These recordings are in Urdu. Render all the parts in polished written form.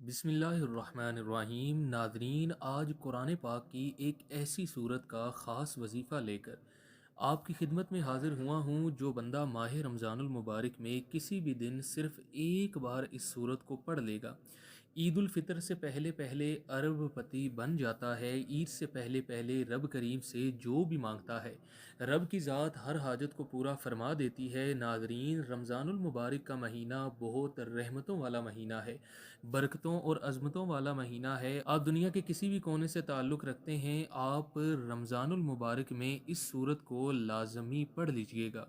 بسم اللہ الرحمن الرحیم ناظرین، آج قرآن پاک کی ایک ایسی صورت کا خاص وظیفہ لے کر آپ کی خدمت میں حاضر ہوا ہوں۔ جو بندہ ماہ رمضان المبارک میں کسی بھی دن صرف ایک بار اس صورت کو پڑھ لے گا، عید الفطر سے پہلے پہلے ارب پتی بن جاتا ہے۔ عید سے پہلے پہلے رب کریم سے جو بھی مانگتا ہے، رب کی ذات ہر حاجت کو پورا فرما دیتی ہے۔ ناظرین، رمضان المبارک کا مہینہ بہت رحمتوں والا مہینہ ہے، برکتوں اور عظمتوں والا مہینہ ہے۔ آپ دنیا کے کسی بھی کونے سے تعلق رکھتے ہیں، آپ رمضان المبارک میں اس صورت کو لازمی پڑھ لیجئے گا۔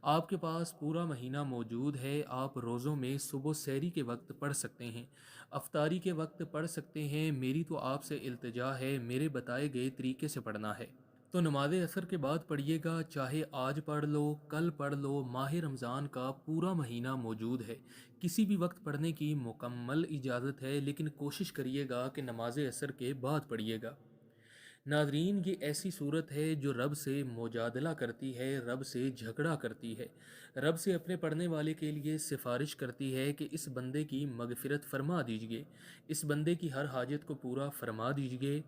آپ کے پاس پورا مہینہ موجود ہے۔ آپ روزوں میں صبح سحری کے وقت پڑھ سکتے ہیں، افطاری کے وقت پڑھ سکتے ہیں۔ میری تو آپ سے التجا ہے، میرے بتائے گئے طریقے سے پڑھنا ہے۔ تو نماز عصر کے بعد پڑھیے گا، چاہے آج پڑھ لو، کل پڑھ لو، ماہ رمضان کا پورا مہینہ موجود ہے۔ کسی بھی وقت پڑھنے کی مکمل اجازت ہے، لیکن کوشش کریے گا کہ نماز عصر کے بعد پڑھیے گا۔ ناظرین، یہ ایسی صورت ہے جو رب سے مجادلہ کرتی ہے، رب سے جھگڑا کرتی ہے، رب سے اپنے پڑھنے والے کے لیے سفارش کرتی ہے کہ اس بندے کی مغفرت فرما دیجئے، اس بندے کی ہر حاجت کو پورا فرما دیجئے،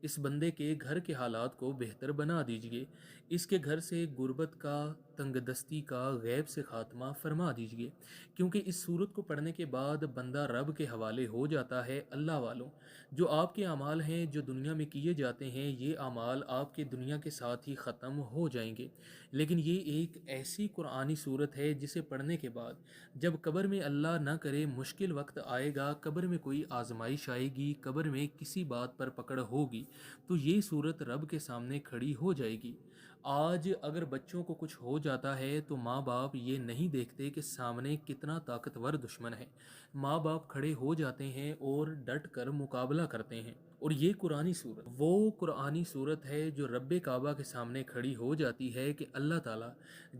اس بندے کے گھر کے حالات کو بہتر بنا دیجئے، اس کے گھر سے غربت کا، تنگ دستی کا، غیب سے خاتمہ فرما دیجئے۔ کیونکہ اس صورت کو پڑھنے کے بعد بندہ رب کے حوالے ہو جاتا ہے۔ اللہ والوں، جو آپ کے اعمال ہیں جو دنیا میں کیے جاتے ہیں، یہ اعمال آپ کے دنیا کے ساتھ ہی ختم ہو جائیں گے، لیکن یہ ایک ایسی قرآنی صورت ہے جسے پڑھنے کے بعد جب قبر میں اللہ نہ کرے مشکل وقت آئے گا، قبر میں کوئی آزمائش آئے گی، قبر میں کسی بات پر پکڑ ہوگی، تو یہ صورت رب کے سامنے کھڑی ہو جائے گی۔ آج اگر بچوں کو کچھ ہو جاتا ہے تو ماں باپ یہ نہیں دیکھتے کہ سامنے کتنا طاقتور دشمن ہے، ماں باپ کھڑے ہو جاتے ہیں اور ڈٹ کر مقابلہ کرتے ہیں۔ اور یہ قرآنی صورت ہے جو رب کعبہ کے سامنے کھڑی ہو جاتی ہے کہ اللہ تعالیٰ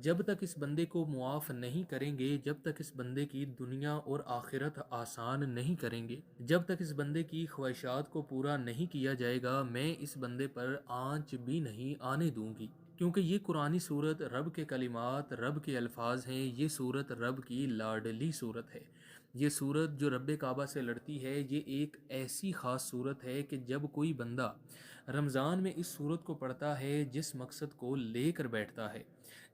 جب تک اس بندے کو معاف نہیں کریں گے، جب تک اس بندے کی دنیا اور آخرت آسان نہیں کریں گے، جب تک اس بندے کی خواہشات کو پورا نہیں کیا جائے گا، میں اس بندے پر آنچ بھی نہیں آنے دوں گی۔ کیونکہ یہ قرآنی صورت رب کے کلمات، رب کے الفاظ ہیں، یہ صورت رب کی لاڈلی صورت ہے۔ یہ صورت جو رب کعبہ سے لڑتی ہے، یہ ایک ایسی خاص صورت ہے کہ جب کوئی بندہ رمضان میں اس صورت کو پڑھتا ہے، جس مقصد کو لے کر بیٹھتا ہے،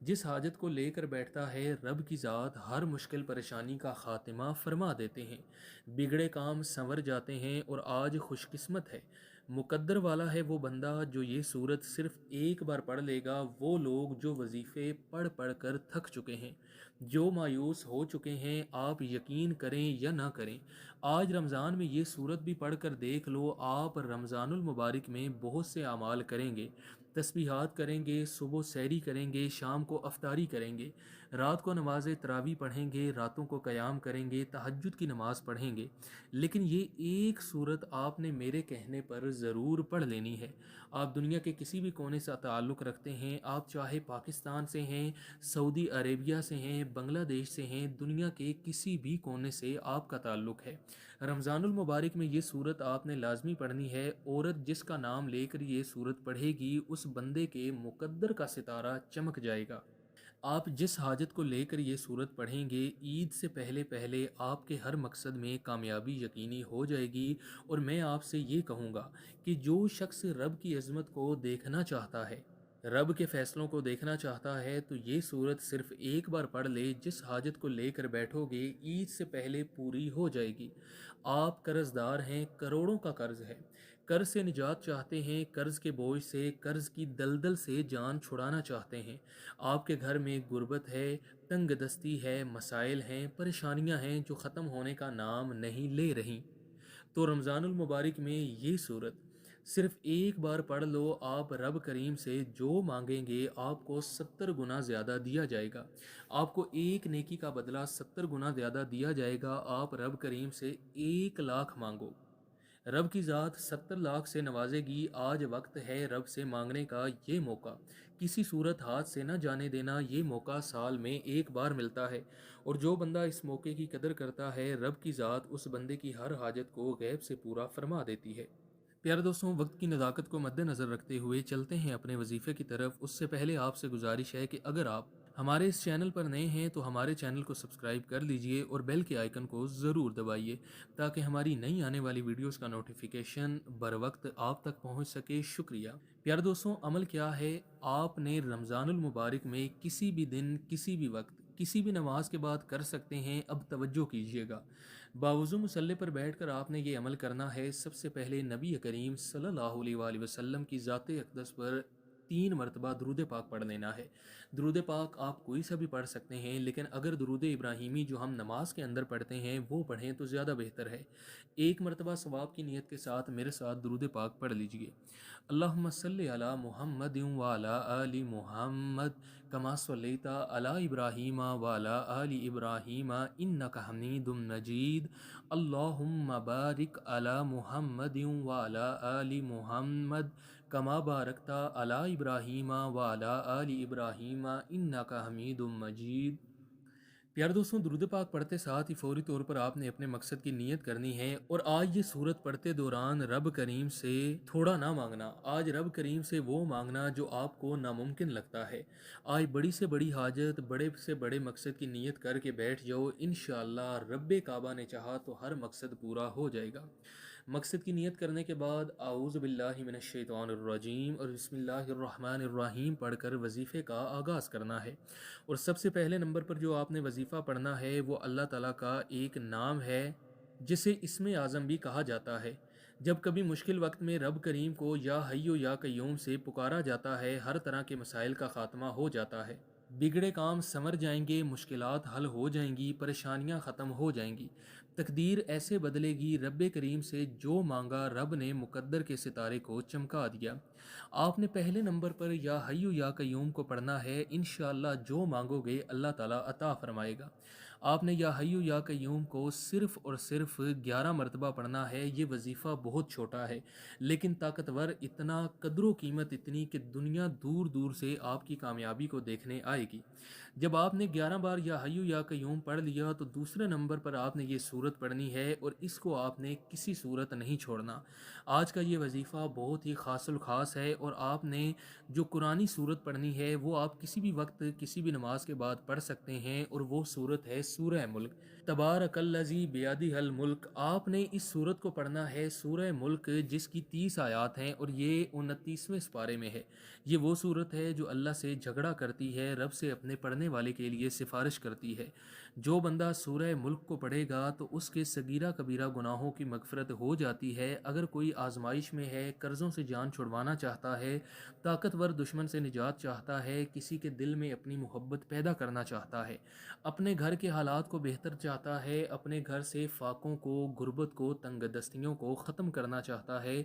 جس حاجت کو لے کر بیٹھتا ہے، رب کی ذات ہر مشکل پریشانی کا خاتمہ فرما دیتے ہیں، بگڑے کام سنور جاتے ہیں۔ اور آج خوش قسمت ہے، مقدر والا ہے وہ بندہ جو یہ صورت صرف ایک بار پڑھ لے گا۔ وہ لوگ جو وظیفے پڑھ پڑھ کر تھک چکے ہیں، جو مایوس ہو چکے ہیں، آپ یقین کریں یا نہ کریں، آج رمضان میں یہ صورت بھی پڑھ کر دیکھ لو، آپ رمضان المبارک میں بہت سے اعمال کریں گے، تسبیحات کریں گے، صبح سحری کریں گے، شام کو افطاری کریں گے، رات کو نماز تراویح پڑھیں گے، راتوں کو قیام کریں گے، تہجد کی نماز پڑھیں گے، لیکن یہ ایک صورت آپ نے میرے کہنے پر ضرور پڑھ لینی ہے۔ آپ دنیا کے کسی بھی کونے سے تعلق رکھتے ہیں، آپ چاہے پاکستان سے ہیں، سعودی عربیہ سے ہیں، بنگلہ دیش سے ہیں، دنیا کے کسی بھی کونے سے آپ کا تعلق ہے، رمضان المبارک میں یہ صورت آپ نے لازمی پڑھنی ہے۔ عورت جس کا نام لے کر یہ صورت پڑھے گی، اس بندے کے مقدر کا ستارہ چمک جائے گا۔ آپ جس حاجت کو لے کر یہ صورت پڑھیں گے، عید سے پہلے پہلے آپ کے ہر مقصد میں کامیابی یقینی ہو جائے گی۔ اور میں آپ سے یہ کہوں گا کہ جو شخص رب کی عظمت کو دیکھنا چاہتا ہے، رب کے فیصلوں کو دیکھنا چاہتا ہے، تو یہ صورت صرف ایک بار پڑھ لے، جس حاجت کو لے کر بیٹھو گے عید سے پہلے پوری ہو جائے گی۔ آپ قرض دار ہیں، کروڑوں کا قرض ہے، قرض سے نجات چاہتے ہیں، قرض کے بوجھ سے، قرض کی دلدل سے جان چھڑانا چاہتے ہیں، آپ کے گھر میں غربت ہے، تنگ دستی ہے، مسائل ہیں، پریشانیاں ہیں جو ختم ہونے کا نام نہیں لے رہی، تو رمضان المبارک میں یہ صورت صرف ایک بار پڑھ لو۔ آپ رب کریم سے جو مانگیں گے، آپ کو 70 گنا زیادہ دیا جائے گا، آپ کو ایک نیکی کا بدلہ 70 گنا زیادہ دیا جائے گا۔ آپ رب کریم سے 1 لاکھ مانگو، رب کی ذات 70 لاکھ سے نوازے گی۔ آج وقت ہے رب سے مانگنے کا، یہ موقع کسی صورت ہاتھ سے نہ جانے دینا، یہ موقع سال میں ایک بار ملتا ہے، اور جو بندہ اس موقع کی قدر کرتا ہے، رب کی ذات اس بندے کی ہر حاجت کو غیب سے پورا فرما دیتی ہے۔ پیارے دوستوں، وقت کی نزاکت کو مد نظر رکھتے ہوئے چلتے ہیں اپنے وظیفے کی طرف۔ اس سے پہلے آپ سے گزارش ہے کہ اگر آپ ہمارے اس چینل پر نئے ہیں تو ہمارے چینل کو سبسکرائب کر لیجئے اور بیل کے آئیکن کو ضرور دبائیے تاکہ ہماری نئی آنے والی ویڈیوز کا نوٹیفیکیشن بر وقت آپ تک پہنچ سکے۔ شکریہ۔ پیارے دوستوں، عمل کیا ہے؟ آپ نے رمضان المبارک میں کسی بھی دن، کسی بھی وقت، کسی بھی نماز کے بعد کر سکتے ہیں۔ اب توجہ کیجیے گا، باوضو مصلی پر بیٹھ کر آپ نے یہ عمل کرنا ہے۔ سب سے پہلے نبی کریم صلی اللہ علیہ وآلہ وسلم کی ذات اقدس پر 3 مرتبہ درود پاک پڑھ لینا ہے۔ درود پاک آپ کوئی سا بھی پڑھ سکتے ہیں، لیکن اگر درود ابراہیمی جو ہم نماز کے اندر پڑھتے ہیں وہ پڑھیں تو زیادہ بہتر ہے۔ 1 مرتبہ ثواب کی نیت کے ساتھ میرے ساتھ درود پاک پڑھ لیجئے۔ اللہم صلی علی محمد وعلی آل محمد کما صلیت علی ابراہیم وعلی آل ابراہیم انک حمید مجید۔ اللہم بارک علی محمد وعلی آل محمد کما بارکت علی ابراہیم وعلی آل ابراہیم انک حمید مجید۔ پیارے دوستوں، درود پاک پڑھتے ساتھ ہی فوری طور پر آپ نے اپنے مقصد کی نیت کرنی ہے، اور آج یہ سورت پڑھتے دوران رب کریم سے تھوڑا نہ مانگنا، آج رب کریم سے وہ مانگنا جو آپ کو ناممکن لگتا ہے۔ آج بڑی سے بڑی حاجت، بڑے سے بڑے مقصد کی نیت کر کے بیٹھ جاؤ، انشاءاللہ رب کعبہ نے چاہا تو ہر مقصد پورا ہو جائے گا۔ مقصد کی نیت کرنے کے بعد اعوذ باللہ من الشیطان الرجیم اور بسم اللہ الرحمن الرحیم پڑھ کر وظیفے کا آغاز کرنا ہے۔ اور سب سے پہلے نمبر پر جو آپ نے وظیفہ پڑھنا ہے وہ اللہ تعالیٰ کا ایک نام ہے جسے اسم اعظم بھی کہا جاتا ہے۔ جب کبھی مشکل وقت میں رب کریم کو یا حیو یا قیوم سے پکارا جاتا ہے، ہر طرح کے مسائل کا خاتمہ ہو جاتا ہے، بگڑے کام سنور جائیں گے، مشکلات حل ہو جائیں گی، پریشانیاں ختم ہو جائیں گی، تقدیر ایسے بدلے گی۔ رب کریم سے جو مانگا رب نے مقدر کے ستارے کو چمکا دیا۔ آپ نے پہلے نمبر پر یا حیو یا قیوم کو پڑھنا ہے، انشاءاللہ جو مانگو گے اللہ تعالیٰ عطا فرمائے گا۔ آپ نے یا حیو یا قیوم کو صرف اور صرف 11 مرتبہ پڑھنا ہے۔ یہ وظیفہ بہت چھوٹا ہے لیکن طاقتور اتنا، قدر و قیمت اتنی کہ دنیا دور دور سے آپ کی کامیابی کو دیکھنے آئے گی۔ جب آپ نے 11 بار یا حیو یا قیوم پڑھ لیا تو دوسرے نمبر پر آپ نے یہ سورت پڑھنی ہے، اور اس کو آپ نے کسی صورت نہیں چھوڑنا۔ آج کا یہ وظیفہ بہت ہی خاص الخاص ہے، اور آپ نے جو قرآنی صورت پڑھنی ہے وہ آپ کسی بھی وقت، کسی بھی نماز کے بعد پڑھ سکتے ہیں، اور وہ صورت ہے سورہ ملک۔ تبارک الذی بیدہ الملک۔ آپ نے اس صورت کو پڑھنا ہے، سورہ ملک، جس کی 30 آیات ہیں اور یہ 29ویں سپارے میں ہے۔ یہ وہ صورت ہے جو اللہ سے جھگڑا کرتی ہے، رب سے اپنے پڑھنے والے کے لیے سفارش کرتی ہے۔ جو بندہ سورہ ملک کو پڑھے گا تو اس کے صغیرہ کبیرہ گناہوں کی مغفرت ہو جاتی ہے۔ اگر کوئی آزمائش میں ہے، قرضوں سے جان چھڑوانا چاہتا ہے، طاقتور دشمن سے نجات چاہتا ہے، کسی کے دل میں اپنی محبت پیدا کرنا چاہتا ہے، اپنے گھر کے حالات کو بہتر چاہتا ہے، اپنے گھر سے فاقوں کو، غربت کو، تنگ دستیوں کو ختم کرنا چاہتا ہے،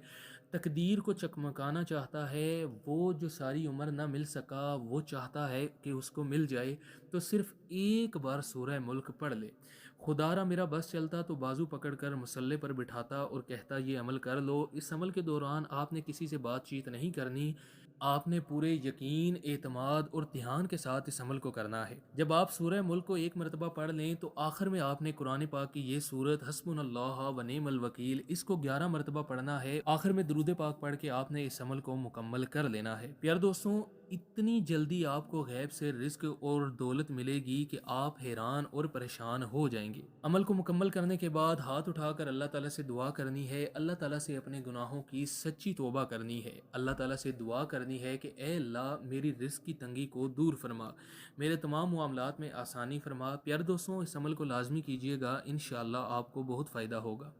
تقدیر کو چکمکانا چاہتا ہے، وہ جو ساری عمر نہ مل سکا وہ چاہتا ہے کہ اس کو مل جائے، تو صرف ایک بار سورہ ملک پڑھ لے۔ خدا را میرا بس چلتا تو بازو پکڑ کر مصلے پر بٹھاتا اور کہتا یہ عمل کر لو۔ اس عمل کے دوران آپ نے کسی سے بات چیت نہیں کرنی، آپ نے پورے یقین، اعتماد اور دھیان کے ساتھ اس عمل کو کرنا ہے۔ جب آپ سورہ ملک کو 1 مرتبہ پڑھ لیں تو آخر میں آپ نے قرآن پاک کی یہ سورت حسبنا اللہ و نعم الوکیل، اس کو 11 مرتبہ پڑھنا ہے۔ آخر میں درود پاک پڑھ کے آپ نے اس عمل کو مکمل کر لینا ہے۔ پیارے دوستوں، اتنی جلدی آپ کو غیب سے رزق اور دولت ملے گی کہ آپ حیران اور پریشان ہو جائیں گے۔ عمل کو مکمل کرنے کے بعد ہاتھ اٹھا کر اللہ تعالیٰ سے دعا کرنی ہے، اللہ تعالیٰ سے اپنے گناہوں کی سچی توبہ کرنی ہے، اللہ تعالیٰ سے دعا کرنی ہے کہ اے اللہ میری رزق کی تنگی کو دور فرما، میرے تمام معاملات میں آسانی فرما۔ پیارے دوستوں، اس عمل کو لازمی کیجیے گا، انشاءاللہ آپ کو بہت فائدہ ہوگا۔